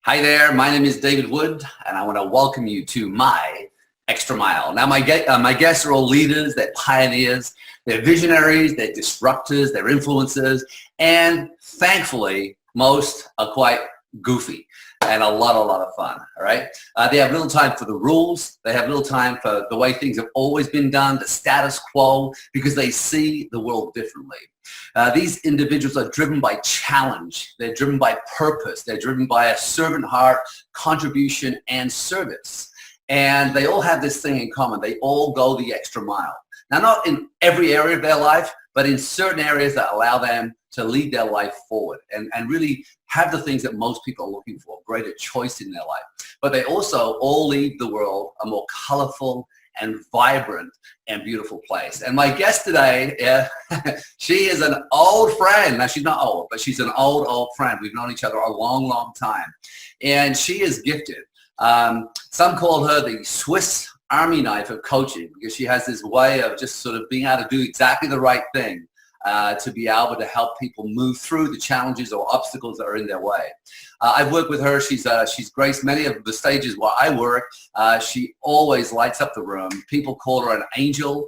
Hi there, my name is David Wood, and I want to welcome you to my Extra Mile. Now, my guests are all leaders, they're pioneers, they're visionaries, they're disruptors, they're influencers, and thankfully, most are quite goofy and a lot of fun, all right? They have little time for the rules. They have little time for the way things have always been done, the status quo, because they see the world differently. These individuals are driven by challenge. They're driven by purpose. They're driven by a servant heart, contribution, and service. And they all have this thing in common. They all go the extra mile. Now, not in every area of their life, but in certain areas that allow them to lead their life forward and really have the things that most people are looking for, greater choice in their life. But they also all leave the world a more colorful and vibrant and beautiful place. And my guest today, she is an old friend. Now, she's not old, but she's an old friend. We've known each other a long time. And she is gifted. Some call her the Swiss Army knife of coaching because she has this way of just sort of being able to do exactly the right thing to be able to help people move through the challenges or obstacles that are in their way. I've worked with her. She's graced many of the stages where I work. She always lights up the room. People call her an angel.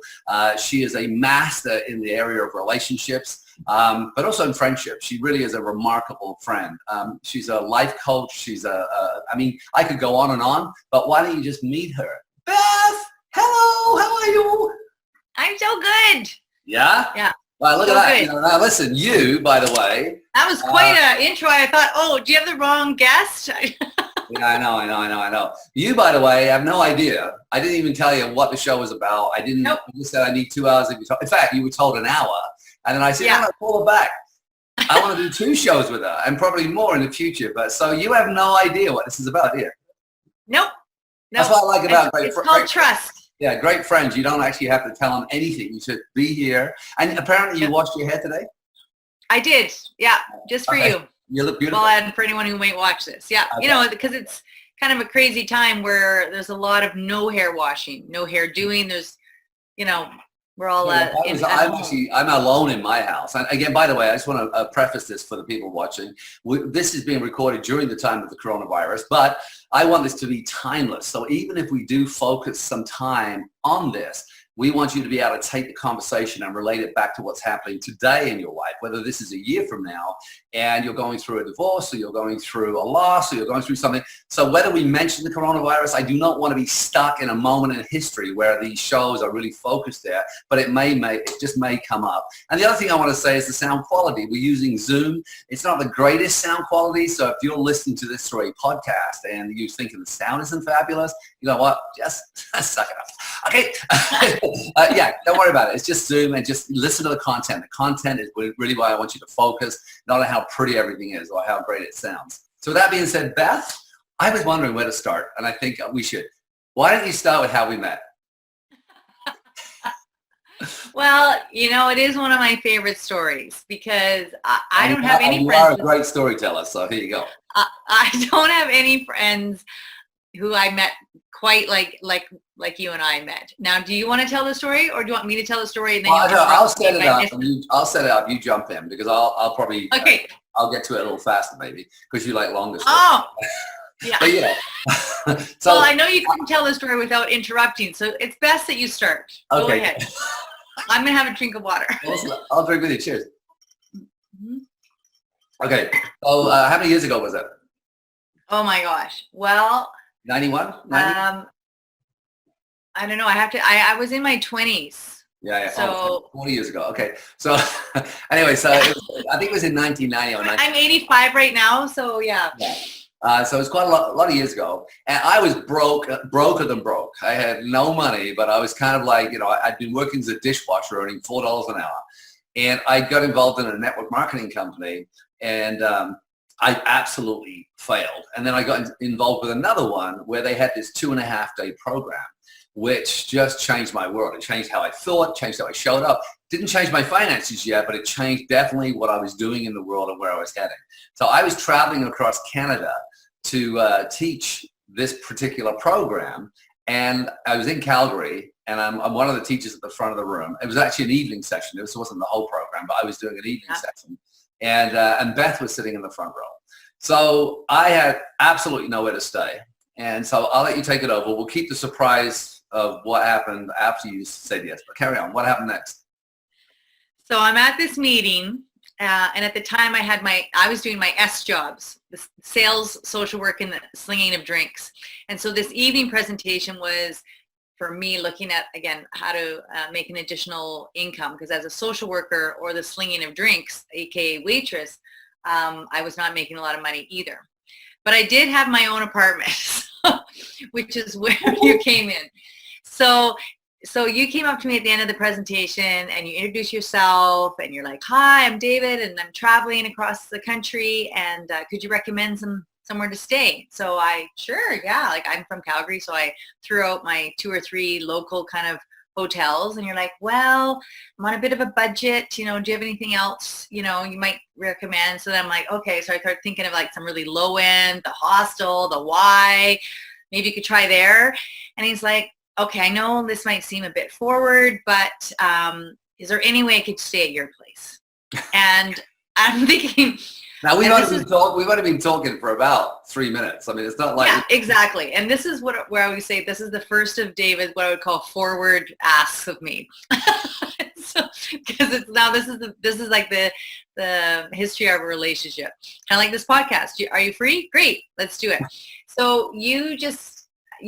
She is a master in the area of relationships, but also in friendship. She really is a remarkable friend. She's a life coach. She's I mean, I could go on, but why don't you just meet her? Beth, hello, how are you? I'm so good. Yeah? Yeah. Well, look at that. You know, now listen, you, by the way. That was quite an intro. I thought, oh, do you have the wrong guest? Yeah, I know. You, by the way, have no idea. I didn't even tell you what the show was about. I didn't. Nope. You said I need 2 hours of your time. In fact, you were told an hour. And then I said, no, call her back. I want to do 2 shows with her and probably more in the future. But so you have no idea what this is about here. Nope. That's what I like about great friends. It's called trust. Yeah, great friends. You don't actually have to tell them anything. You should be here. And apparently you washed your hair today? I did. Yeah, just for you. You look beautiful. Well, and for anyone who might watch this. Yeah, okay. You know, because it's kind of a crazy time where there's a lot of no hair washing, no hair doing. There's, you know, we're all I'm alone in my house. And again, by the way, I just want to preface this for the people watching. This is being recorded during the time of the coronavirus, but I want this to be timeless. So even if we do focus some time on this, we want you to be able to take the conversation and relate it back to what's happening today in your life, whether this is a year from now and you're going through a divorce or you're going through a loss or you're going through something. So whether we mention the coronavirus, I do not want to be stuck in a moment in history where these shows are really focused there, but it just may come up. And the other thing I want to say is the sound quality. We're using Zoom. It's not the greatest sound quality. So if you're listening to this through a podcast and you're thinking the sound isn't fabulous, you know what? Just suck it up. Okay. Yeah, don't worry about it. It's just Zoom and just listen to the content. The content is really why I want you to focus, not on how pretty everything is or how great it sounds. So with that being said, Beth, I was wondering where to start, and I think we should. Why don't you start with how we met? Well, you know, it is one of my favorite stories because I don't have any friends. You are a great storyteller, so here you go. I don't have any friends who I met quite like you and I met. Now, do you want to tell the story, or do you want me to tell the story? And then I'll set it up. I'll set it up. You jump in because I'll probably I'll get to it a little faster maybe because you like longer stories. Oh, yeah. But yeah. Well, I know you couldn't tell the story without interrupting, so it's best that you start. Go ahead. I'm gonna have a drink of water. I'll drink with you. Cheers. Mm-hmm. Okay. So how many years ago was that? Oh my gosh. Well. 91? I don't know. I was in my 20s. Yeah. So 40 years ago. Okay. So anyway, so I think it was in 1990 or 1990. I'm 85 right now. So yeah. So it's quite a lot of years ago. And I was broker than broke. I had no money, but I was kind of like, you know, I'd been working as a dishwasher earning $4 an hour. And I got involved in a network marketing company and I absolutely failed. And then I got involved with another one where they had this 2.5-day program, which just changed my world. It changed how I thought, changed how I showed up. Didn't change my finances yet, but it changed definitely what I was doing in the world and where I was heading. So I was traveling across Canada to teach this particular program. And I was in Calgary, and I'm one of the teachers at the front of the room. It was actually an evening session. This wasn't the whole program, but I was doing an evening session. And Beth was sitting in the front row. So I had absolutely nowhere to stay. And so I'll let you take it over. We'll keep the surprise of what happened after you said yes. But carry on. What happened next? So I'm at this meeting, and at the time I was doing my S jobs, the sales, social work, and the slinging of drinks. And so this evening presentation was for me looking at, again, how to make an additional income, because as a social worker or the slinging of drinks, aka waitress, I was not making a lot of money either. But I did have my own apartment, which is where you came in. So you came up to me at the end of the presentation and you introduced yourself and you're like, hi, I'm David and I'm traveling across the country and could you recommend somewhere to stay? So sure, yeah, like I'm from Calgary, so I threw out my 2 or 3 local kind of hotels and you're like, well, I'm on a bit of a budget, do you have anything else, you might recommend? So then I'm like, okay, so I started thinking of like some really low end, the Hostel, the Y, maybe you could try there. And he's like, okay, I know this might seem a bit forward, but is there any way I could stay at your place? And I'm thinking, now we've only been talking for about 3 minutes. I mean, it's not like exactly. And this is where I would say this is the first of David, what I would call forward asks of me. Because this is like the history of a relationship. Kind of like this podcast. Are you free? Great, let's do it. So you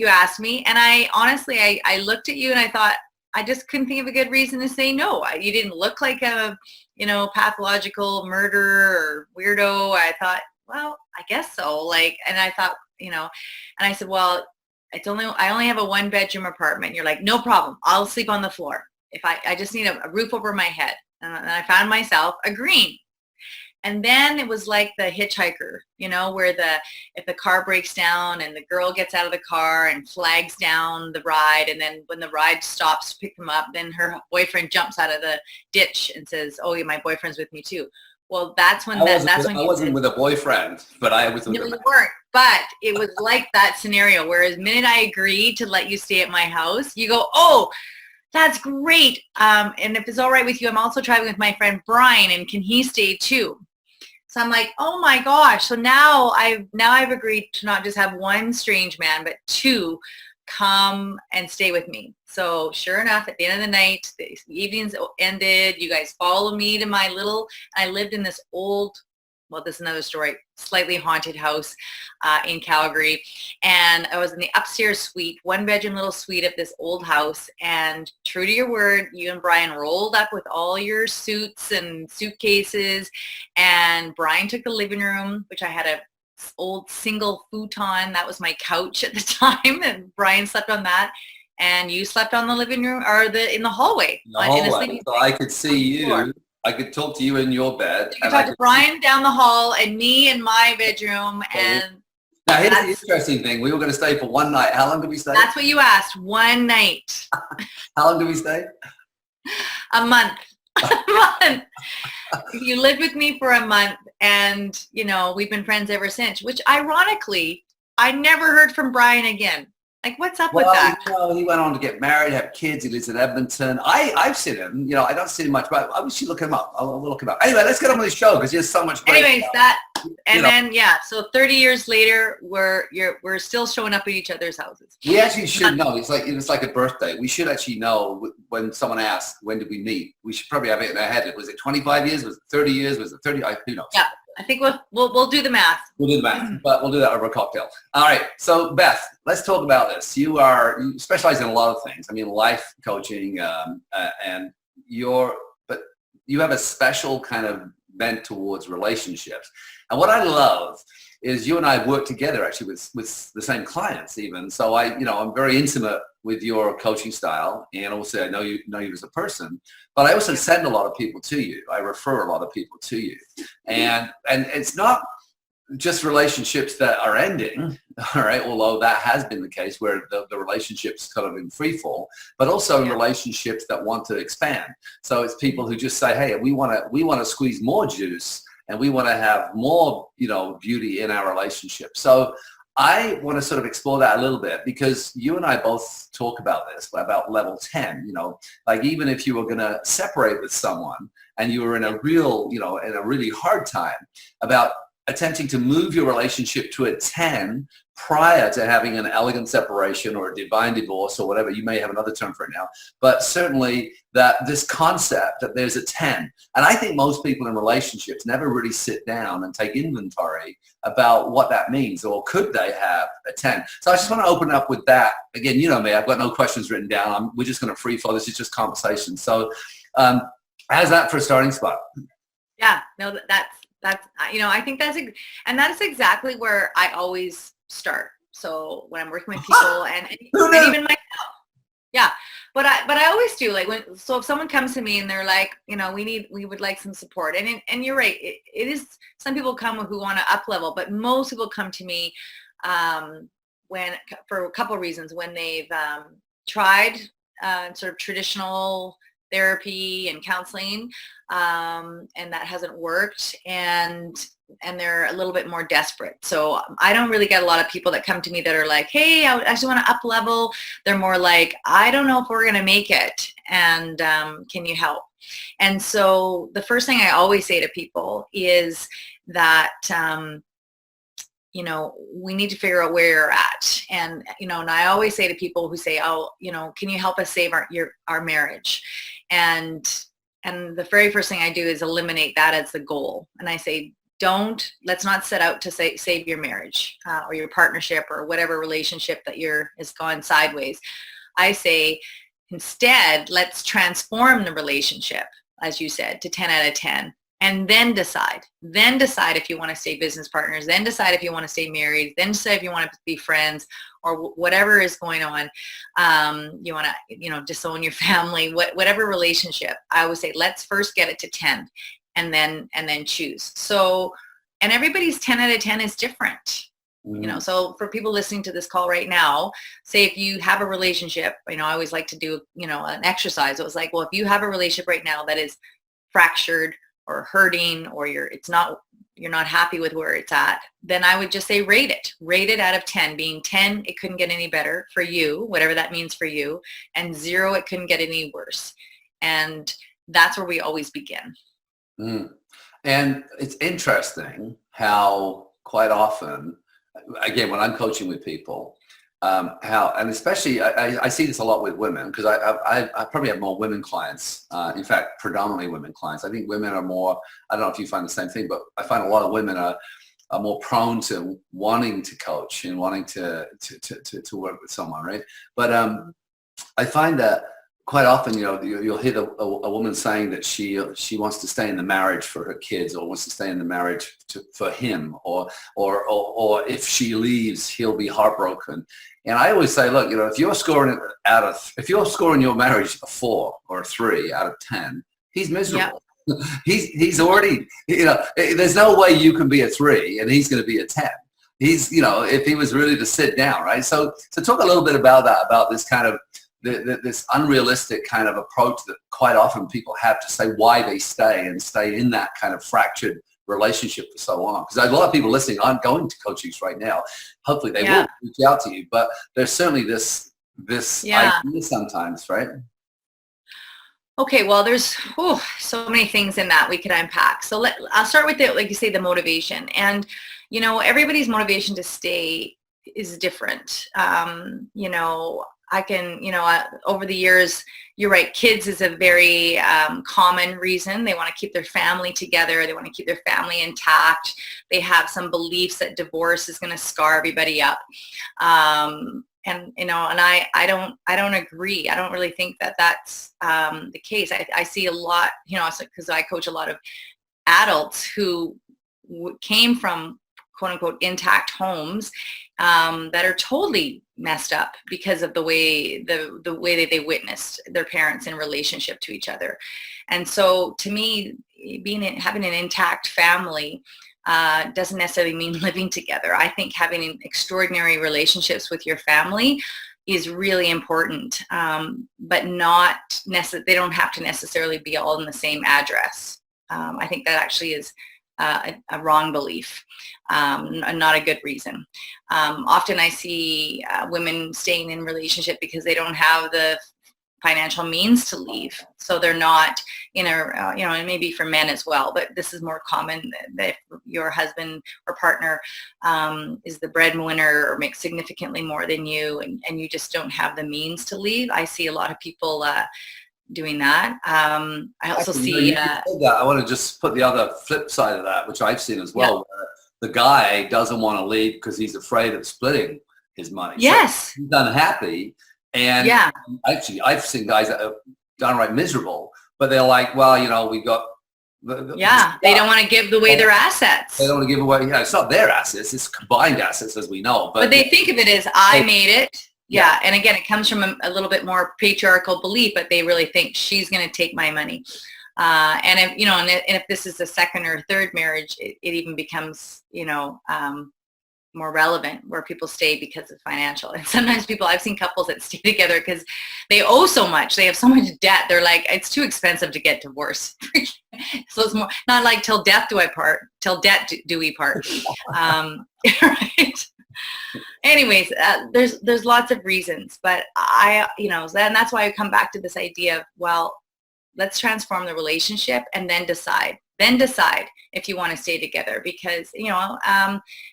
asked me, and I honestly looked at you and I thought I just couldn't think of a good reason to say no. You didn't look like a pathological murderer or weirdo. I thought, well, I guess so. And I thought, and I said, well, I only have a 1-bedroom apartment. And you're like, no problem. I'll sleep on the floor. If I just need a roof over my head. And I found myself agreeing. And then it was like the hitchhiker, where if the car breaks down and the girl gets out of the car and flags down the ride, and then when the ride stops to pick them up, then her boyfriend jumps out of the ditch and says, "Oh, yeah, my boyfriend's with me too." Well, I wasn't with a boyfriend, but I was with no, you weren't. But it was like that scenario where the minute I agreed to let you stay at my house, you go, "Oh, that's great. And if it's all right with you, I'm also traveling with my friend Brian, and can he stay too?" So I'm like, oh my gosh. So now I've agreed to not just have 1 strange man, but 2 come and stay with me. So sure enough, at the end of the night, the evenings ended. You guys followed me to I lived in this old, well, this is another story, slightly haunted house in Calgary. And I was in the upstairs suite, 1-bedroom little suite of this old house. And true to your word, you and Brian rolled up with all your suits and suitcases. And Brian took the living room, which I had a old single futon. That was my couch at the time. And Brian slept on that. And you slept on the living room or in the hallway. So I could see you. I could talk to you in your bed. You could talk to Brian down the hall and me in my bedroom. Okay. And now here's the interesting thing. We were going to stay for 1 night. How long did we stay? That's what you asked. 1 night. How long did we stay? A month. A month. You lived with me for a month and, we've been friends ever since, which ironically, I never heard from Brian again. Like, what's up with that? He went on to get married, have kids. He lives in Edmonton. I've seen him. I don't see him much, but I wish you look him up. I'll look him up. Anyway, let's get on with the show because there's so much great stuff. So 30 years later, we're still showing up at each other's houses. We actually should know. It's like a birthday. We should actually know when someone asks, when did we meet? We should probably have it in our head. Was it 25 years? Was it 30 years? Was it 30? Who knows? Yeah. I think we'll do the math. We'll do the math, but we'll do that over a cocktail. All right. So Beth, let's talk about this. You specialize in a lot of things. I mean, life coaching, and but you have a special kind of bent towards relationships. And what I love is you and I work together actually with the same clients even. So I'm very intimate with your coaching style, and also I know you as a person, but I also send a lot of people to you. I refer a lot of people to you. And it's not just relationships that are ending, all right, although that has been the case where the relationship's kind of in free fall, but also relationships that want to expand. So it's people who just say, hey, we want to squeeze more juice and we want to have more, beauty in our relationship. So I want to sort of explore that a little bit because you and I both talk about this, about level 10, like even if you were going to separate with someone and you were in a real, in a really hard time, about attempting to move your relationship to a 10 prior to having an elegant separation or a divine divorce or whatever. You may have another term for it now, but certainly that this concept that there's a 10. And I think most people in relationships never really sit down and take inventory about what that means, or could they have a 10? So I just want to open up with that. Again, you know me, I've got no questions written down. We're just going to free flow. This is just conversation. So how's that for a starting spot? Yeah, no, that's, I think that's exactly where I always start. So when I'm working with people and even myself, yeah, but I always do, like, so if someone comes to me and they're like, we would like some support, and you're right, it is, some people come who want to up level, but most people come to me for a couple of reasons, when they've tried sort of traditional therapy and counseling, and that hasn't worked, and they're a little bit more desperate. So I don't really get a lot of people that come to me that are like, hey, I just want to up level. They're more like, I don't know if we're going to make it, and can you help? And so the first thing I always say to people is that we need to figure out where you're at. And, and I always say to people who say, oh, can you help us save our marriage? And the very first thing I do is eliminate that as the goal. And I say, let's not set out to save your marriage or your partnership or whatever relationship that has gone sideways. I say, instead, let's transform the relationship, as you said, to 10 out of 10. And then decide if you want to stay business partners, then decide if you want to stay married, then decide if you want to be friends, or whatever is going on. You want to, disown your family, whatever relationship. I always say, let's first get it to 10 and then choose. So, and everybody's 10 out of 10 is different. So for people listening to this call right now, say if you have a relationship, I always like to do, an exercise. It was like, well, if you have a relationship right now that is fractured or hurting, or you're not happy with where it's at, then I would just say rate it out of 10, being 10, it couldn't get any better for you, whatever that means for you, and 0, it couldn't get any worse. And that's where we always begin. And it's interesting how quite often, again, when I'm coaching with people, and especially I see this a lot with women, because I probably have more women clients, in fact, predominantly women clients. I think women are more, I don't know if you find the same thing, but I find a lot of women are more prone to wanting to coach and wanting to work with someone, right? But I find that quite often, you'll hear a woman saying that she wants to stay in the marriage for her kids, or wants to stay in the marriage for him, or if she leaves, he'll be heartbroken. And I always say, look, if you're scoring your marriage a 4 or a 3 out of 10, he's miserable. Yeah. He's already, there's no way you can be a 3 and he's going to be a 10. He's, if he was really to sit down, right? So talk a little bit about that, about this kind of this unrealistic kind of approach that quite often people have to say why they stay in that kind of fractured relationship for so long. Because a lot of people listening aren't going to coachings right now. Hopefully they will reach out to you, but there's certainly this idea sometimes, right? Okay, well, there's so many things in that we could unpack. So I'll start with like you say, the motivation. And everybody's motivation to stay is different. I can, over the years, you're right, kids is a very common reason. They want to keep their family together. They want to keep their family intact. They have some beliefs that divorce is going to scar everybody up. And I don't agree. I don't really think that that's the case. I see a lot, because I coach a lot of adults who came from quote unquote intact homes that are totally messed up because of the way that they witnessed their parents in relationship to each other. And so to me, having an intact family doesn't necessarily mean living together. I think having extraordinary relationships with your family is really important, but they don't have to necessarily be all in the same address. I think that actually is a wrong belief, not a good reason. Often I see women staying in relationship because they don't have the financial means to leave. So they're not in a, and maybe for men as well, but this is more common that your husband or partner is the breadwinner or makes significantly more than you, and you just don't have the means to leave. I see a lot of people doing that. I also see that. I want to just put the other flip side of that, which I've seen as well, where the guy doesn't want to leave because he's afraid of splitting his money. Yes. So he's unhappy. And actually, I've seen guys that are downright miserable, but they're like, well, we got they don't want to give away their assets. They don't want to give away. It's not their assets; it's combined assets, as we know. But they think of it as I made it. Yeah, and again, it comes from a little bit more patriarchal belief, but they really think she's going to take my money. And if this is the second or third marriage, it even becomes more relevant, where people stay because of financial. And sometimes I've seen couples that stay together because they owe so much, they have so much debt, they're like, it's too expensive to get divorced. So it's more not like till death do I part, till debt do we part. Right. Anyways, there's lots of reasons, but and that's why I come back to this idea of, well, let's transform the relationship and then decide if you want to stay together, because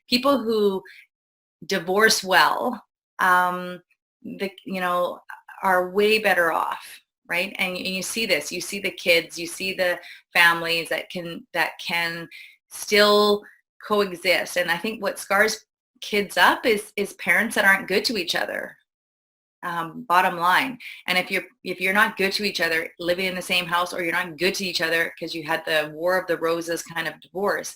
people who divorce well are way better off, right? And you see this, you see the kids, you see the families that can still coexist. And I think what scars kids up is parents that aren't good to each other. Bottom line. And if you're not good to each other, living in the same house, or you're not good to each other because you had the War of the Roses kind of divorce,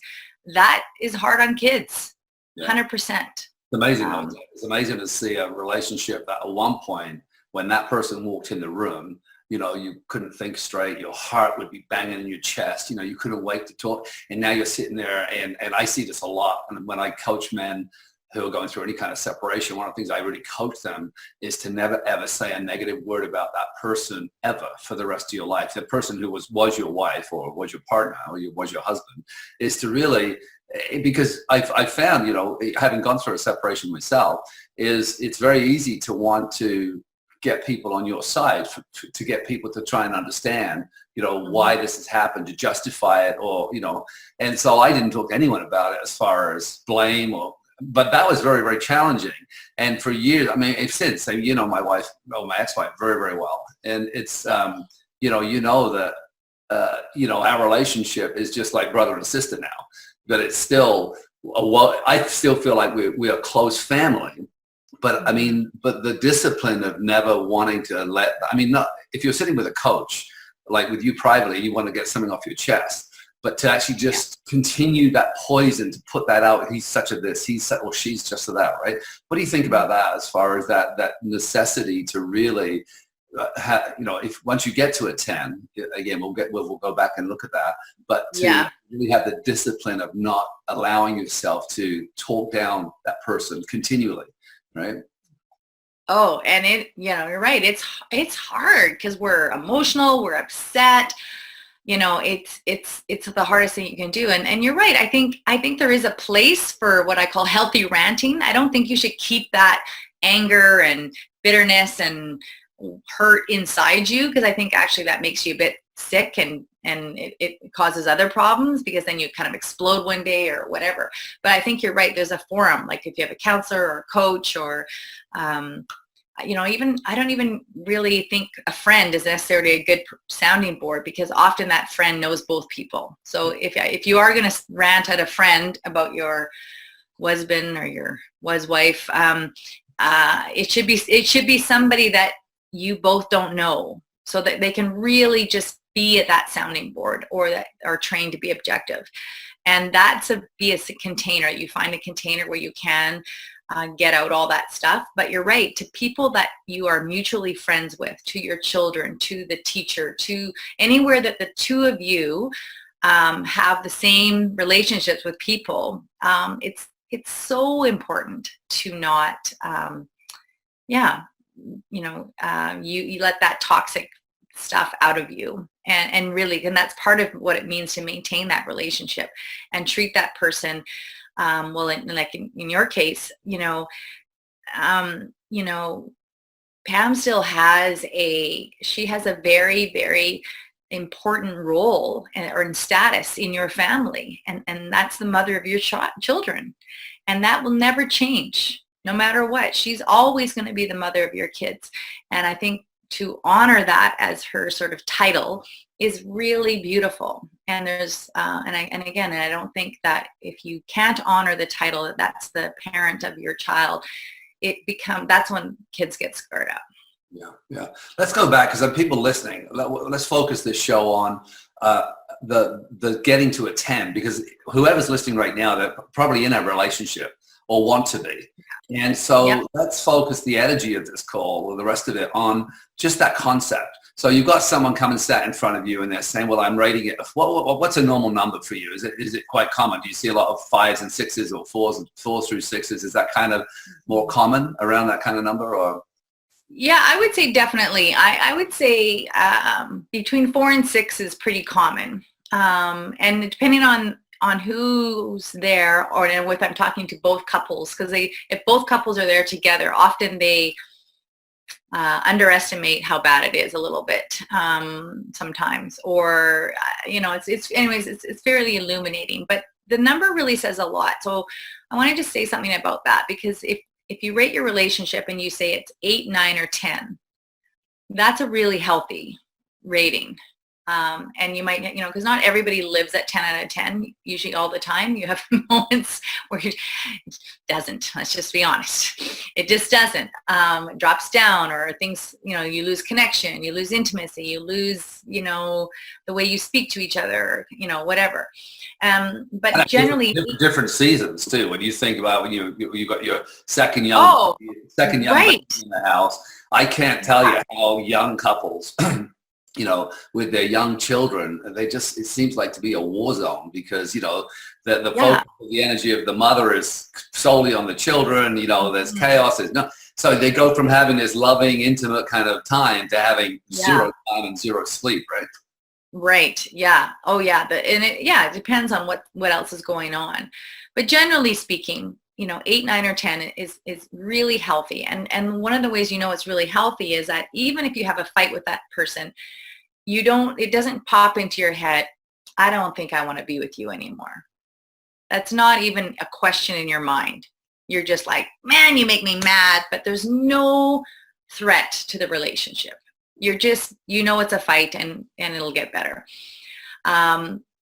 that is hard on kids. 100%. It's amazing. It's amazing to see a relationship that at one point, when that person walked in the room, you couldn't think straight. Your heart would be banging in your chest. You couldn't wait to talk. And now you're sitting there, and I see this a lot. And when I coach men who are going through any kind of separation, one of the things I really coach them is to never, ever say a negative word about that person ever for the rest of your life. The person who was your wife, or was your partner, or was your husband, is to really, because I've found, having gone through a separation myself, is it's very easy to want to get people on your side, to get people to try and understand, why this has happened, to justify it, or, and so I didn't talk to anyone about it as far as blame but that was very, very challenging. And for years, since, my wife, my ex-wife very, very well. And it's, that, our relationship is just like brother and sister now, but it's still, I still feel like we are a close family. But but the discipline of never wanting to if you're sitting with a coach, like with you privately, you want to get something off your chest. But to actually just continue that poison, to put that out, he's such a this, or she's just a that, right? What do you think about that, as far as that necessity to really, if once you get to a 10, again, we'll go back and look at that, but to really have the discipline of not allowing yourself to talk down that person continually, right? Oh, and you're right. It's hard because we're emotional, we're upset. It's the hardest thing you can do. And you're right. I think there is a place for what I call healthy ranting. I don't think you should keep that anger and bitterness and hurt inside you, because I think actually that makes you a bit sick, and it causes other problems, because then you kind of explode one day or whatever. But I think you're right. There's a forum, like if you have a counselor or a coach, or even, I don't even really think a friend is necessarily a good sounding board, because often that friend knows both people. So if you are going to rant at a friend about your husband or your wife, it should be somebody that you both don't know, so that they can really just be at that sounding board, or that are trained to be objective. And that's be a container. You find a container where you can get out all that stuff. But you're right, to people that you are mutually friends with, to your children, to the teacher, to anywhere that the two of you have the same relationships with people, it's so important to not, you let that toxic stuff out of you, and really, and that's part of what it means to maintain that relationship and treat that person in your case, Pam still has a very, very important role or in status in your family. And that's the mother of your children. And that will never change no matter what. She's always going to be the mother of your kids. And I think to honor that as her sort of title is really beautiful. And there's, and again, I don't think that if you can't honor the title, that that's the parent of your child, that's when kids get scarred up. Yeah. Let's go back, because people listening, let's focus this show on the getting to a 10, because whoever's listening right now, they're probably in a relationship or want to be. And so let's focus the energy of this call or the rest of it on just that concept. So you've got someone come and sat in front of you and they're saying, well, I'm rating it. What's a normal number for you? Is it quite common? Do you see a lot of 5s and 6s or 4s through 6s? Is that kind of more common around that kind of number? Or yeah, I would say definitely. I would say between 4 and 6 is pretty common. And depending on who's there, or if I'm talking to both couples, because if both couples are there together, often they underestimate how bad it is a little bit sometimes, or it's fairly illuminating. But the number really says a lot. So I wanted to say something about that, because if you rate your relationship and you say it's 8, 9, or 10, that's a really healthy rating. And you might, because not everybody lives at 10 out of 10 usually all the time. You have moments where it doesn't. Let's just be honest. It just doesn't. It drops down, or things, you lose connection, you lose intimacy, you lose, the way you speak to each other, whatever. But generally, different seasons too. When you think about when you got your second young right. in the house, I can't tell you how young couples. With their young children, it seems like to be a war zone, because, the focus of the energy of the mother is solely on the children, there's chaos. So they go from having this loving, intimate kind of time to having zero time and zero sleep, right? Right. Yeah. Oh yeah. It depends on what else is going on. But generally speaking, 8, 9, or 10 is really healthy. And one of the ways it's really healthy is that even if you have a fight with that person, it doesn't pop into your head, I don't think I want to be with you anymore. That's not even a question in your mind. You're just like, man, you make me mad, but there's no threat to the relationship. You're just, it's a fight and it'll get better.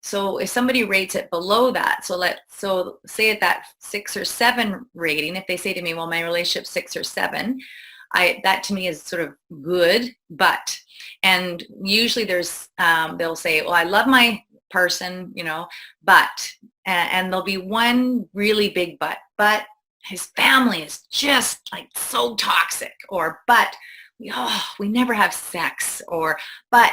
So if somebody rates it below that, so say at that 6 or 7 rating, if they say to me, well, my relationship's 6 or 7, that to me is sort of good, but, and usually they'll say, well, I love my person, but, and there'll be one really big but his family is just like so toxic, or, but, we never have sex, or, but,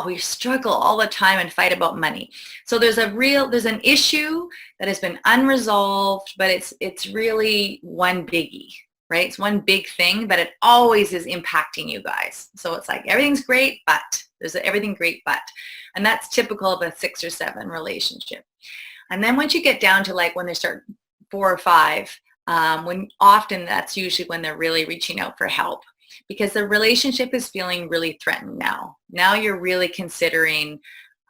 we struggle all the time and fight about money. So there's an issue that has been unresolved, but it's really one biggie, right? It's one big thing, but it always is impacting you guys. So it's like, everything's great, but there's everything great, but, and that's typical of a 6 or 7 relationship. And then once you get down to like when they start 4 or 5, when often that's usually when they're really reaching out for help, because the relationship is feeling really threatened now. Now you're really considering,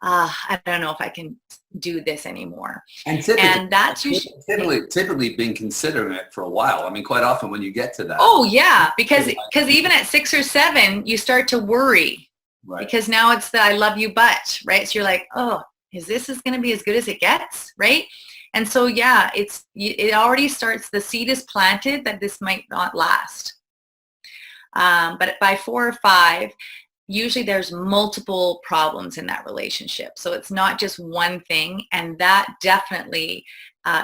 I don't know if I can do this anymore. And that's usually typically been considering it for a while. I mean, quite often when you get to that. Oh yeah, because even at 6 or 7, you start to worry, right? Because now it's the I love you but, right? So you're like, oh, is going to be as good as it gets, right? And so yeah, it already starts. The seed is planted that this might not last. But by 4 or 5, usually there's multiple problems in that relationship. So it's not just one thing, and that definitely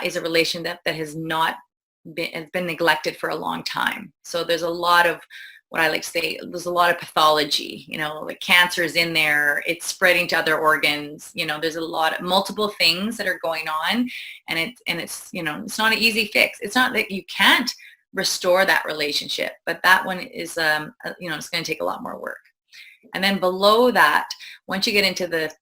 is a relationship that has been neglected for a long time. So there's a lot of what I like to say, there's a lot of pathology, like cancer is in there, it's spreading to other organs, there's a lot of multiple things that are going on, and it's it's not an easy fix. It's not that you can't restore that relationship, but that one is it's going to take a lot more work. And then below that, once you get into the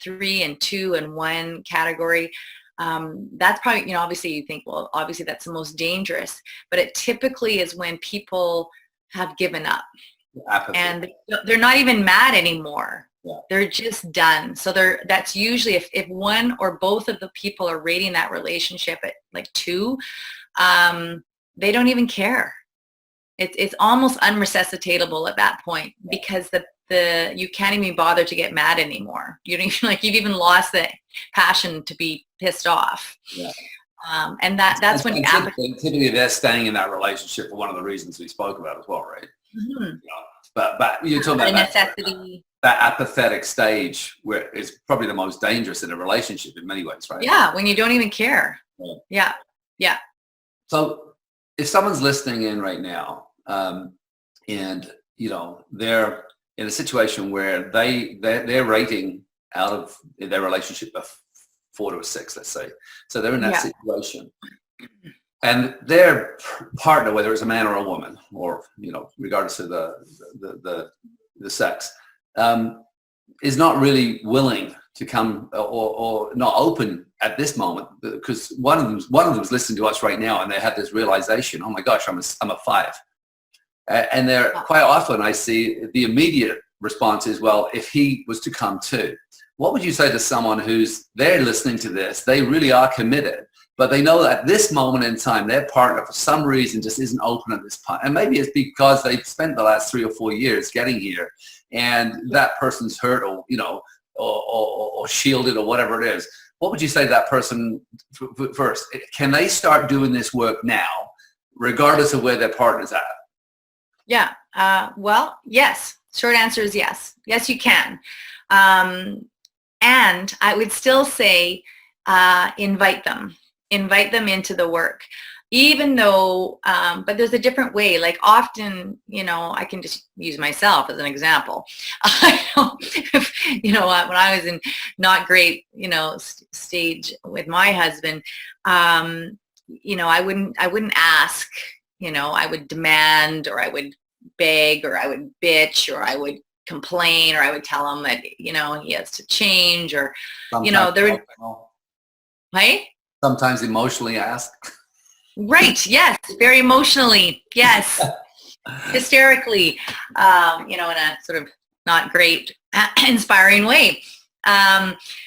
3 and 2 and 1 category, that's probably obviously you think, well, obviously that's the most dangerous, but it typically is when people have given up. Apathy. And they're not even mad anymore. Yeah. They're just done. So that's usually if one or both of the people are rating that relationship at like 2, they don't even care. It's almost unresuscitatable at that point, because you can't even bother to get mad anymore. You don't even, like, you've even lost the passion to be pissed off. Yeah. And that's when typically they're staying in that relationship for one of the reasons we spoke about as well, right? Mm-hmm. You know, but you're talking about necessity. That apathetic stage where it's probably the most dangerous in a relationship in many ways, right? Yeah, when you don't even care. Yeah. So if someone's listening in right now, and you know they're in a situation where they're rating out of their relationship a 4 to a 6, let's say, so they're in that situation, and their partner, whether it's a man or a woman, or you know, regardless of the sex, is not really willing to come or not open at this moment, because one of them's listening to us right now, and they have this realization, oh my gosh, I'm a 5. And they're quite often, I see the immediate response is, well, if he was to come too. What would you say to someone they're listening to this, they really are committed, but they know that at this moment in time, their partner for some reason just isn't open at this point. And maybe it's because they've spent the last 3 or 4 years getting here, and that person's hurt, or, you know, or shielded, or whatever it is. What would you say to that person first? Can they start doing this work now, regardless of where their partner's at? Yeah. Well, yes. Short answer is yes. Yes, you can. And I would still say invite them into the work, even though, but there's a different way. Like often, you know, I can just use myself as an example. You know, when I was in not great, you know, stage with my husband, you know, I wouldn't ask, you know, I would demand, or I would beg, or I would bitch, or I would complain, or I would tell him that, you know, he has to change, or, sometimes, you know, there, right? Sometimes emotionally ask. Right. Yes. Very emotionally. Yes. Hysterically, you know, in a sort of not great, inspiring way.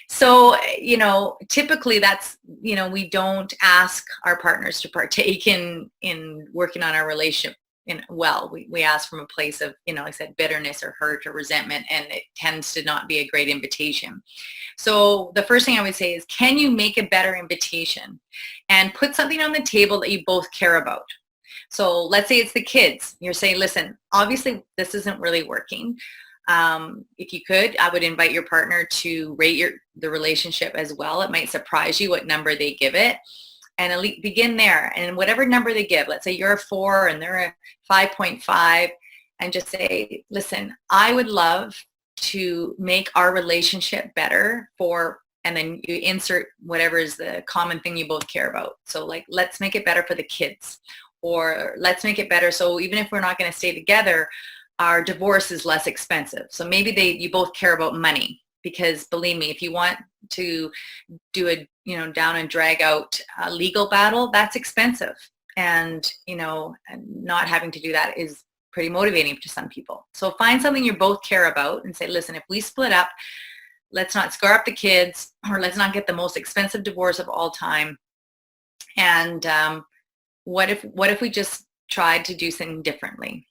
So, you know, typically that's, you know, we don't ask our partners to partake in working on our relationship. We ask from a place of, you know, like I said, bitterness or hurt or resentment, and it tends to not be a great invitation. So the first thing I would say is, can you make a better invitation and put something on the table that you both care about? So let's say it's the kids. You're saying, listen, obviously this isn't really working. If you could, I would invite your partner to rate the relationship as well. It might surprise you what number they give it. And at least begin there, and whatever number they give, let's say you're a 4 and they're a 5.5, and just say, listen, I would love to make our relationship better and then you insert whatever is the common thing you both care about. So like, let's make it better for the kids, or let's make it better so even if we're not going to stay together, our divorce is less expensive. So maybe you both care about money, because believe me, if you want to do a, you know, down and drag out a legal battle, that's expensive. And, you know, not having to do that is pretty motivating to some people. So find something you both care about and say, listen, if we split up, let's not scar up the kids, or let's not get the most expensive divorce of all time. And what if we just tried to do something differently?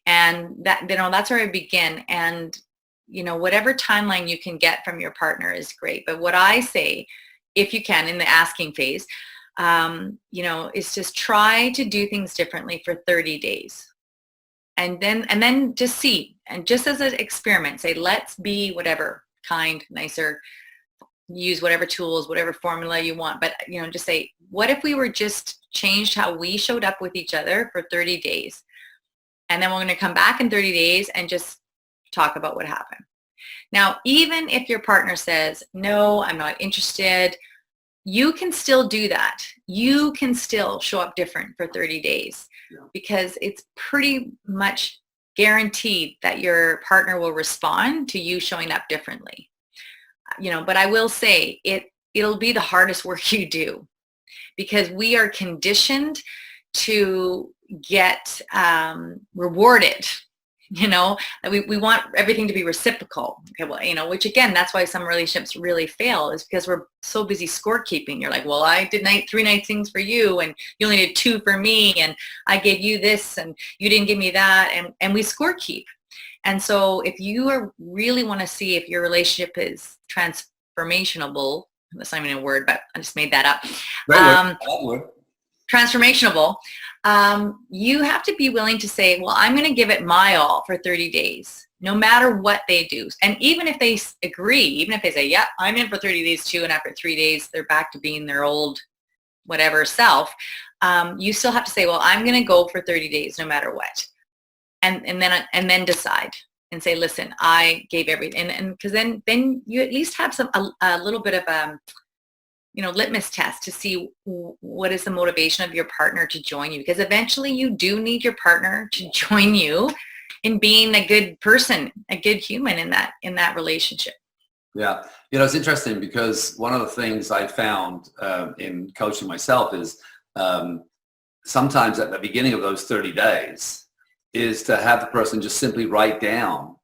And that, you know, that's where I begin. And, you know, whatever timeline you can get from your partner is great. But what I say, if you can, in the asking phase, you know, is just try to do things differently for 30 days. And then just see, and just as an experiment, say, let's be whatever, kind, nicer, use whatever tools, whatever formula you want. But, you know, just say, what if we were just changed how we showed up with each other for 30 days? And then we're going to come back in 30 days and just talk about what happened. Now, even if your partner says, no, I'm not interested, you can still do that. You can still show up different for 30 days, because it's pretty much guaranteed that your partner will respond to you showing up differently. You know, but I will say it'll be the hardest work you do, because we are conditioned to, get rewarded. That we want everything to be reciprocal. Okay, well, which again, that's why some relationships really fail, is because we're so busy scorekeeping. You're like, well, I did 3 nice things for you, and you only did 2 for me, and I gave you this, and you didn't give me that, and we scorekeep. And so if you really want to see if your relationship is transformational, that's not even a word, but I just made that up. Transformational. You have to be willing to say, well, I'm going to give it my all for 30 days, no matter what they do. And even if they agree, even if they say, yeah, I'm in for 30 days too, and after 3 days, they're back to being their old whatever self, you still have to say, well, I'm going to go for 30 days no matter what. And then decide and say, listen, I gave everything. And because then you at least have a little bit of litmus test to see what is the motivation of your partner to join you, because eventually you do need your partner to join you in being a good person, a good human in that relationship. Yeah. It's interesting because one of the things I found in coaching myself is sometimes at the beginning of those 30 days is to have the person just simply write down,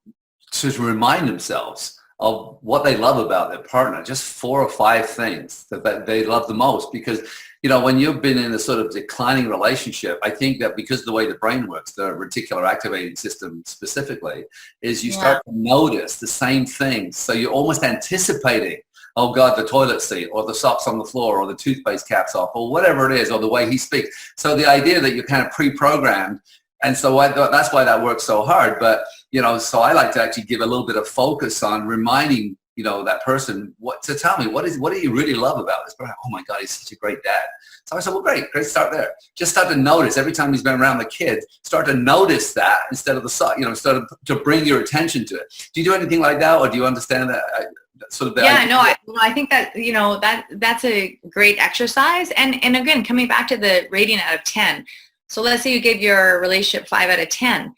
to remind themselves of what they love about their partner, just 4 or 5 things that they love the most. Because, when you've been in a sort of declining relationship, I think that because of the way the brain works, the reticular activating system specifically, is you start to notice the same things. So you're almost anticipating, oh God, the toilet seat, or the socks on the floor, or the toothpaste cap's off, or whatever it is, or the way he speaks. So the idea that you're kind of pre-programmed. And so that's why that works so hard. But, so I like to actually give a little bit of focus on reminding, that person to tell me, what do you really love about this person? Oh my God, he's such a great dad. So I said, well, great, start there. Just start to notice every time he's been around the kids, start to notice that instead of start to bring your attention to it. Do you do anything like that? Or do you understand that? Sort of I think that, that's a great exercise. And again, coming back to the rating out of 10. So let's say you gave your relationship 5 out of 10.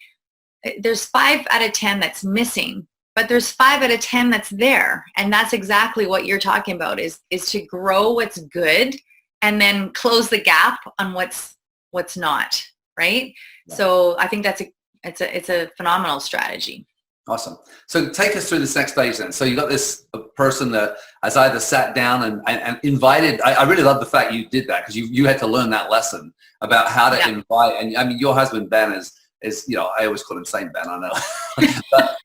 There's 5 out of 10 that's missing, but there's 5 out of 10 that's there. And that's exactly what you're talking about is to grow what's good and then close the gap on what's not, right? Yeah. So I think it's a phenomenal strategy. Awesome. So take us through this next stage then. So you got this person that has either sat down and invited. I really love the fact you did that, because you had to learn that lesson about how to invite. And I mean, your husband, Ben, is I always call him Saint Ben, I know. but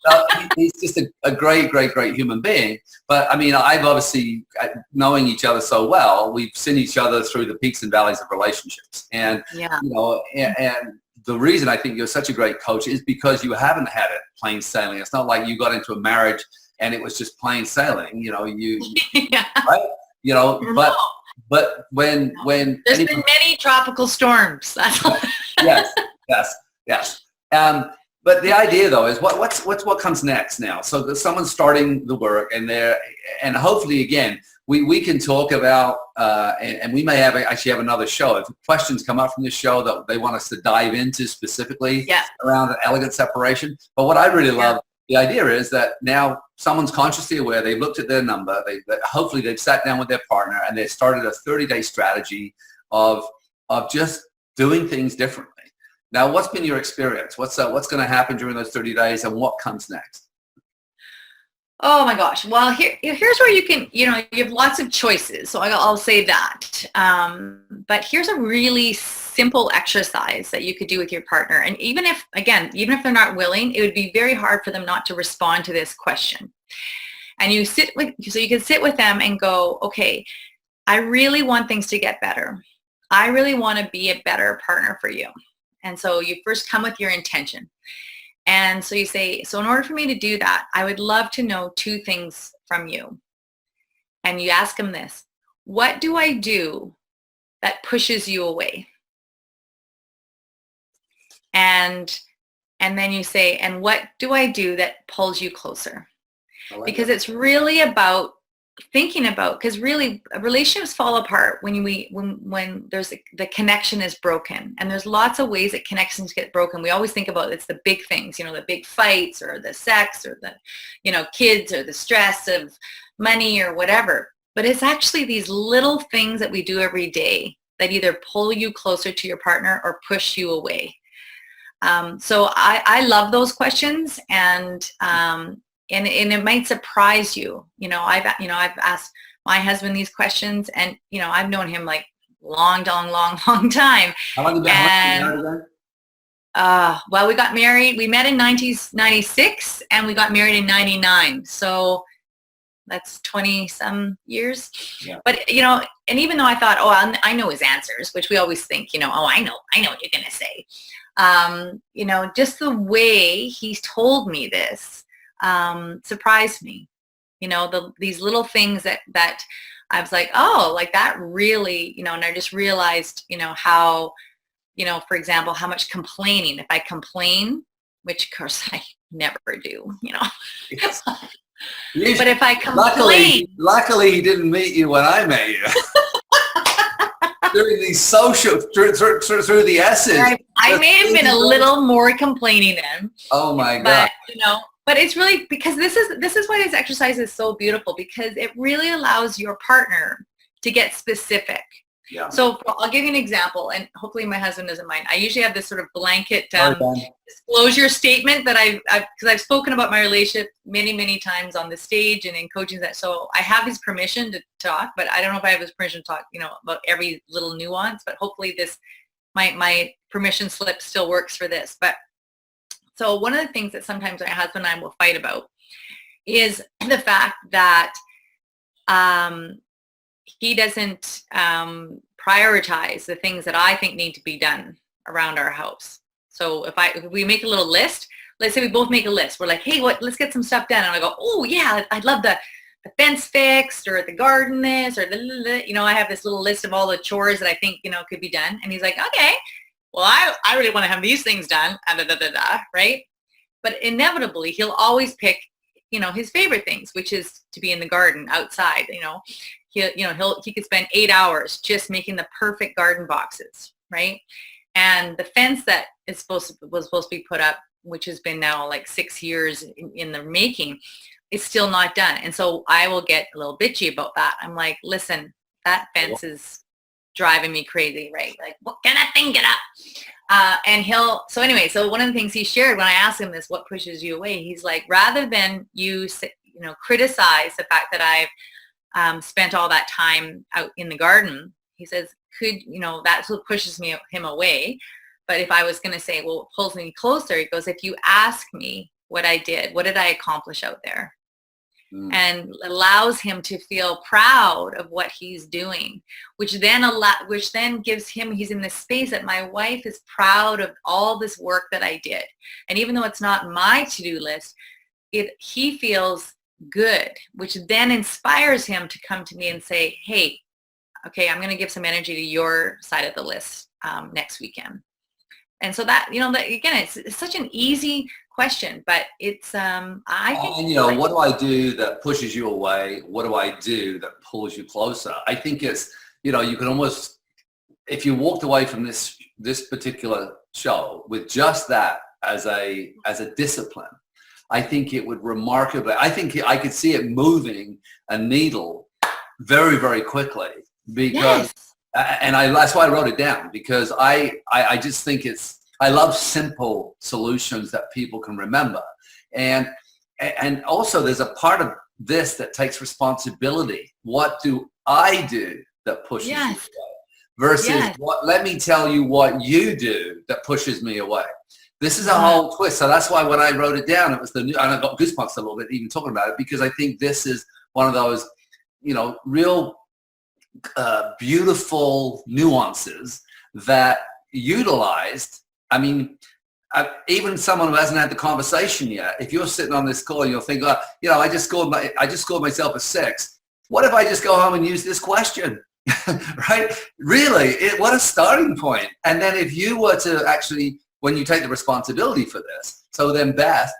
he's just a great human being. But I mean, I've obviously, knowing each other so well, we've seen each other through the peaks and valleys of relationships. And, and the reason I think you're such a great coach is because you haven't had it plain sailing. It's not like you got into a marriage and it was just plain sailing, right? But when there's been many tropical storms. Yes. But the idea though is what comes next now. So that someone's starting the work and hopefully again, we can talk about, and we may actually have another show. If questions come up from this show that they want us to dive into specifically around an elegant separation. But what I really love, the idea is that now someone's consciously aware, they've looked at their number, hopefully they've sat down with their partner and they've started a 30-day strategy of just doing things differently. Now, what's been your experience? What's going to happen during those 30 days and what comes next? Oh my gosh. Well, here's where you can, you have lots of choices. So I'll say that. But here's a really simple exercise that you could do with your partner. And even if they're not willing, it would be very hard for them not to respond to this question. And you can sit with them and go, okay, I really want things to get better. I really want to be a better partner for you. And so you first come with your intention. And so you say, so in order for me to do that, I would love to know 2 things from you. And you ask them this: what do I do that pushes you away? And then you say, and what do I do that pulls you closer? Because it's really about thinking about, because really relationships fall apart when there's the connection is broken, and there's lots of ways that connections get broken. We always think about it's the big things, the big fights or the sex or the kids or the stress of money or whatever, but it's actually these little things that we do every day that either pull you closer to your partner or push you away. So I love those questions, and it might surprise you. I've asked my husband these questions, and I've known him like long time. How long have you been married? Well, we got married. We met in 1996, and we got married in 99. So that's 20 some years. Yeah. But and even though I thought, oh, I know his answers, which we always think, oh, I know what you're gonna say. Just the way he told me this surprised me. These little things that I was like, oh, like that really, and I just realized, how, for example, how much complaining, if I complain, which of course I never do, but if I complain. Luckily he didn't meet you when I met you. During these social, through the essence. I may have been a little more complaining then. Oh my God. But it's really, because this is why this exercise is so beautiful, because it really allows your partner to get specific. Yeah. So I'll give you an example, and hopefully my husband doesn't mind. I usually have this sort of blanket disclosure statement that because I've spoken about my relationship many times on the stage and in coaching. So I have his permission to talk, but I don't know if I have his permission to talk, about every little nuance. But hopefully my permission slip still works for this. But so one of the things that sometimes my husband and I will fight about is the fact that he doesn't prioritize the things that I think need to be done around our house. So if we make a little list, let's say we both make a list. We're like, hey, let's get some stuff done. And I go, oh yeah, I'd love the fence fixed, or the garden this, or I have this little list of all the chores that I think, could be done. And he's like, okay, well, I really want to have these things done, right? But inevitably, he'll always pick, his favorite things, which is to be in the garden outside. He could spend 8 hours just making the perfect garden boxes, right? And the fence that was supposed to be put up, which has been now like 6 years in the making, is still not done. And so I will get a little bitchy about that. I'm like, listen, that fence is driving me crazy, right? Like, what can that thing get up? So one of the things he shared when I asked him this, what pushes you away? He's like, rather than you criticize the fact that I've spent all that time out in the garden, he says, that's what pushes him away. But if I was going to say, well, it pulls me closer, he goes, if you ask me what I did, what did I accomplish out there? And allows him to feel proud of what he's doing, which then gives him, he's in this space that my wife is proud of all this work that I did. And even though it's not my to-do list, he feels good, which then inspires him to come to me and say, hey, okay, I'm going to give some energy to your side of the list next weekend. And so that, again, it's such an easy question, but it's, I think. What do I do that pushes you away? What do I do that pulls you closer? I think it's, you can almost, if you walked away from this particular show with just that as a discipline, I think it would remarkably, I think I could see it moving a needle very, very quickly, because, and that's why I wrote it down, because I just think I love simple solutions that people can remember. And also there's a part of this that takes responsibility. What do I do that pushes you away? Versus let me tell you what you do that pushes me away. This is a whole twist. So that's why when I wrote it down, it was and I got goosebumps a little bit even talking about it, because I think this is one of those, real beautiful nuances that utilized. I mean, even someone who hasn't had the conversation yet, if you're sitting on this call and you'll think, I just scored myself a 6. What if I just go home and use this question? Right? Really, what a starting point. And then if you were to actually, when you take the responsibility for this, so then Beth,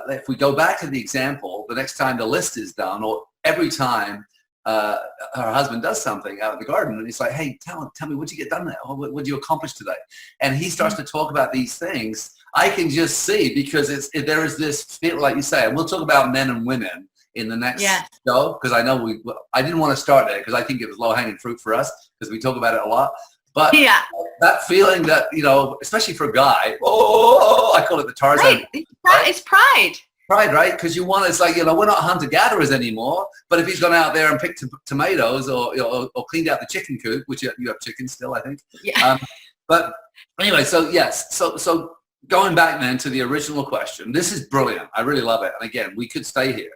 if we go back to the example, the next time the list is done, or every time her husband does something out in the garden, and he's like, hey, tell me, what'd you get done there? What did you accomplish today? And he starts to talk about these things. I can just see, because there is this feel, like you say, and we'll talk about men and women in the next show, because I know I didn't want to start there because I think it was low-hanging fruit for us, because we talk about it a lot. But yeah, that feeling that, you know, especially for a guy, oh, I call it the Tarzan. right. It's pride. Pride, right? Because you want, it's like, you know, we're not hunter-gatherers anymore, but if he's gone out there and picked tomatoes or, you know, or cleaned out the chicken coop, which you have chickens still, I think. Yeah. But anyway, so yes, so going back then to the original question, this is brilliant. I really love it. And again, we could stay here.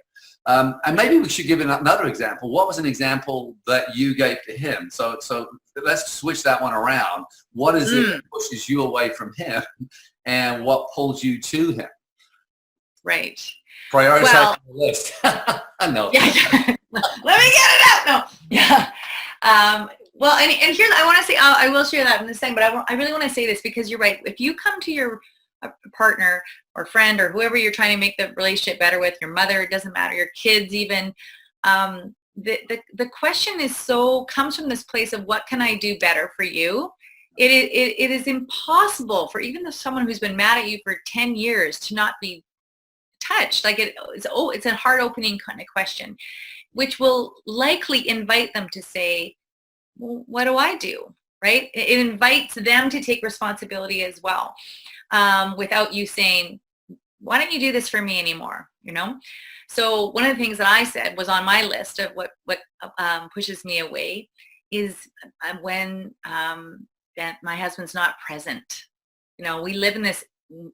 And maybe we should give another example. What was an example that you gave to him? So let's switch that one around. What is it that pushes you away from him, and what pulls you to him? Right. Prioritize the list. I know. Yeah. Let me get it out. No. Yeah. Well, and here's, I want to say, I will share that in a second, but I really want to say this because you're right. If you come to your partner or friend or whoever you're trying to make the relationship better with, your mother, it doesn't matter, your kids even, the question comes from this place of what can I do better for you? It is impossible for even someone who's been mad at you for 10 years to not be touched. Like it's a heart opening kind of question, which will likely invite them to say, well, what do I do? Right? It invites them to take responsibility as well, without you saying, why don't you do this for me anymore? You know? So one of the things that I said was on my list of what pushes me away is when that my husband's not present. You know, we live in this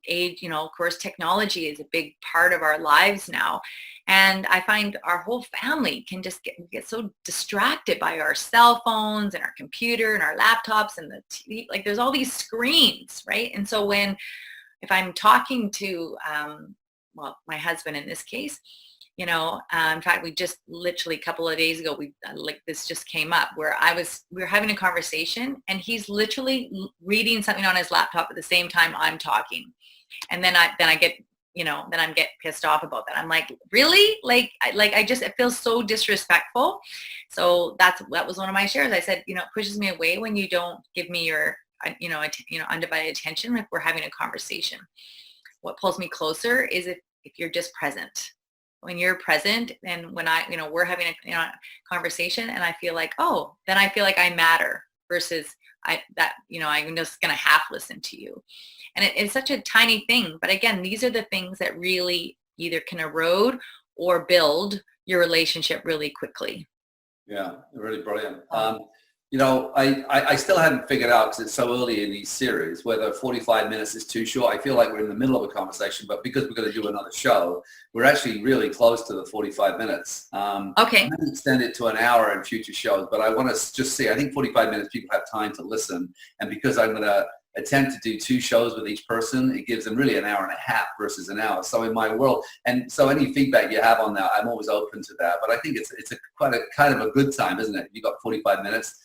age, you know, of course, technology is a big part of our lives now. And I find our whole family can just get so distracted by our cell phones and our computer and our laptops and the TV. Like there's all these screens, right? And so if I'm talking to, my husband in this case, you know, in fact, we just literally a couple of days ago, this just came up where we were having a conversation and he's literally reading something on his laptop at the same time I'm talking. And then I get, you know, then I'm get pissed off about that. I'm like, really? It feels so disrespectful. So that was one of my shares. I said, you know, it pushes me away when you don't give me your, undivided attention if we're having a conversation. What pulls me closer is if you're just present. When you're present and when we're having a conversation and I feel like, oh, then I feel like I matter versus I'm just going to half listen to you. And it's such a tiny thing. But again, these are the things that really either can erode or build your relationship really quickly. Yeah, really brilliant. You know, I still haven't figured out, because it's so early in these series, whether 45 minutes is too short. I feel like we're in the middle of a conversation, but because we're going to do another show, we're actually really close to the 45 minutes. Okay. I'm going to extend it to an hour in future shows, but I want to just see, I think 45 minutes people have time to listen. And because I'm going to attempt to do 2 shows with each person, it gives them really an hour and a half versus an hour. So in my world, and so any feedback you have on that, I'm always open to that. But I think it's quite a kind of a good time, isn't it? You've got 45 minutes.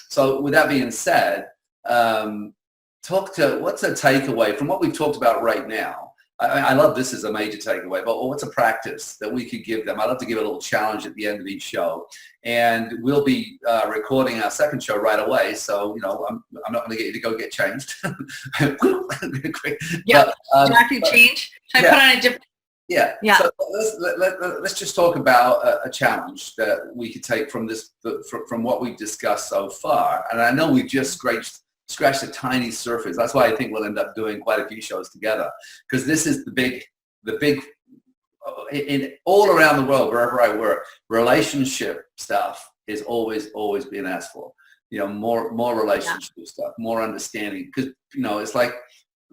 So with that being said, what's a takeaway from what we've talked about right now? I love this as a major takeaway, but what's a practice that we could give them? I'd love to give a little challenge at the end of each show, and we'll be recording our second show right away. So, you know, I'm not going to get you to go get changed. Yeah, change. Should I put on a different? Yeah. So let's just talk about a challenge that we could take from from what we've discussed so far. And I know we've just scratched a tiny surface. That's why I think we'll end up doing quite a few shows together, because this is the big in all around the world, wherever I work, relationship stuff is always being asked for. You know, more relationship stuff, more understanding, because, you know, it's like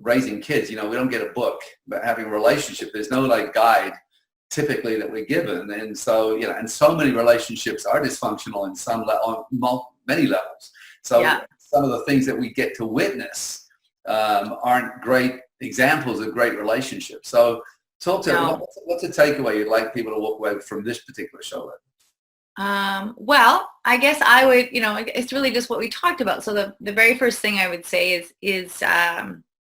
raising kids. You know, we don't get a book about having a relationship. There's no guide typically that we're given. And so, you know, and so many relationships are dysfunctional on many levels. So some of the things that we get to witness aren't great examples of great relationships. So talk to what's a takeaway you'd like people to walk away from this particular show with? Well, I guess I would, you know, it's really just what we talked about. So the very first thing I would say is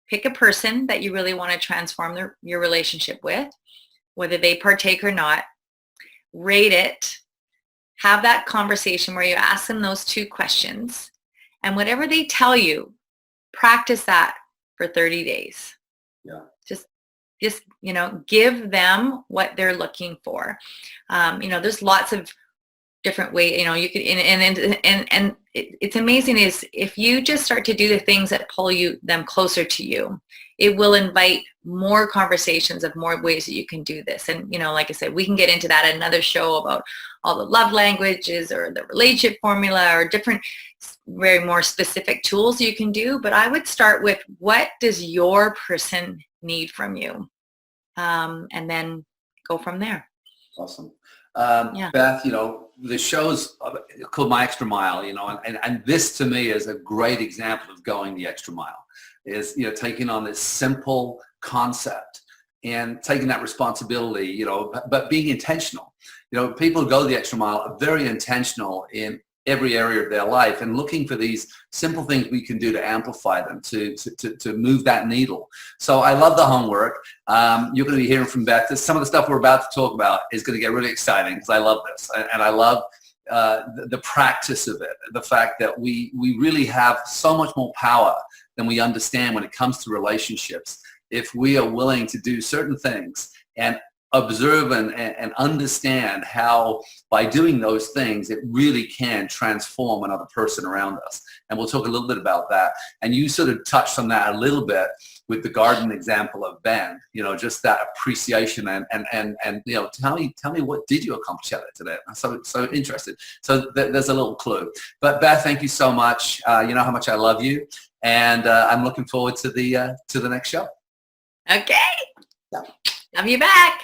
pick a person that you really want to transform your relationship with, whether they partake or not. Rate it. Have that conversation where you ask them those 2 questions. And whatever they tell you, practice that for 30 days. Yeah. Just you know, give them what they're looking for. You know, there's lots of different ways. You know, you can, and it's amazing is if you just start to do the things that pull them closer to you, it will invite more conversations of more ways that you can do this. And, you know, like I said, we can get into that in another show about all the love languages or the relationship formula or different, very more specific tools you can do. But I would start with, what does your person need from you? And then go from there. Awesome. Beth, you know, the show's called My Extra Mile, you know, and this to me is a great example of going the extra mile, is, you know, taking on this simple concept and taking that responsibility, you know, but being intentional. You know, people who go the extra mile are very intentional in every area of their life and looking for these simple things we can do to amplify them, to move that needle. So I love the homework. You're going to be hearing from Beth. Some of the stuff we're about to talk about is going to get really exciting because I love this. And I love the practice of it, the fact that we really have so much more power than we understand when it comes to relationships if we are willing to do certain things and observe and understand how by doing those things it really can transform another person around us. And we'll talk a little bit about that. And you sort of touched on that a little bit with the garden example of Ben, you know, just that appreciation and you know, tell me what did you accomplish out of today? I'm so interested. So there's a little clue. But Beth, thank you so much. You know how much I love you, and I'm looking forward to the next show. Okay. Yeah. Love you back.